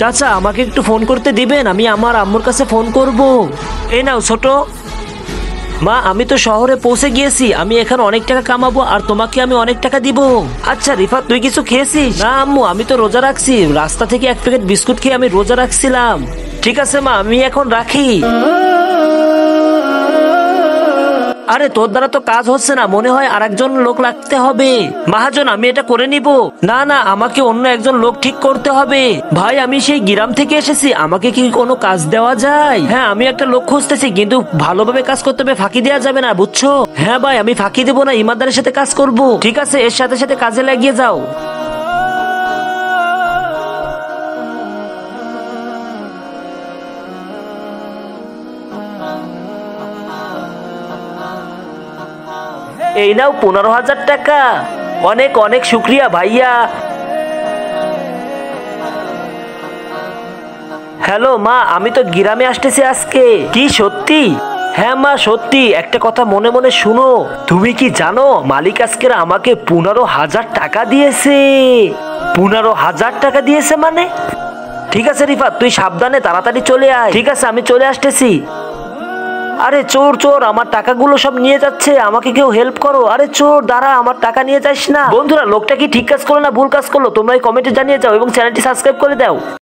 চাচা আমাকে একটু ফোন করতে দিবেন, আমি আমার আম্মুর কাছে ফোন করব। এই নাও ছোট। মা আমি তো শহরে পৌঁছে গিয়েছি, আমি এখানে অনেক টাকা কামাবো আর তোমাকে আমি অনেক টাকা দিব। আচ্ছা রিফাত তুই কিছু খেয়েছিস? না আম্মু আমি তো রোজা রাখছি, রাস্তা থেকে এক প্যাকেট বিস্কুট খেয়ে আমি রোজা রাখছিলাম। ঠিক আছে মা আমি এখন রাখি। আরে তোর দ্বারা তো কাজ হচ্ছে না, মনে হয় আরেকজন লোক রাখতে হবে। মহাজন আমি এটা করে নিব। না না আমাকে অন্য একজন লোক ঠিক করতে হবে। ভাই আমি সেই গ্রাম থেকে এসেছি, আমাকে কি কোনো কাজ দেওয়া যায়? হ্যাঁ আমি একটা লোক খুঁজতেছি, কিন্তু ভালোভাবে কাজ করতে হবে, ফাঁকি দেওয়া যাবে না বুঝছো? হ্যাঁ ভাই আমি ফাঁকি দেবো না, ইমানদারের সাথে কাজ করব। ঠিক আছে এর সাথে সাথে কাজে লাগিয়ে যাও। এই নাও 15,000 টাকা। অনেক অনেক শুক্রিয়া ভাইয়া। হ্যালো মা আমি তো গ্রামে আসতেছি আজকে। কি সত্যি? হ্যাঁ মা সত্যি। একটা কথা মনে মনে শুনো, তুমি কি জানো মালিক আজকে আমাকে 15,000 টাকা দিয়েছে। 15,000 টাকা দিয়েছে মানে? ঠিক আছে রিফাত তুই সাবধানে তাড়াতাড়ি চলে আয়। ঠিক আছে আমি চলে আসতেছি। আরে চোর চোর আমার টাকাগুলো সব নিয়ে যাচ্ছে, আমাকে কেউ হেল্প করো। আরে চোর দাঁড়া, আমার টাকা নিয়ে যাস না। বন্ধুরা লোকটা কি ঠিক কাজ করলো না ভুল কাজ করলো তোমরা কমেন্টে জানিয়ে যাও এবং চ্যানেলটি সাবস্ক্রাইব করে দাও।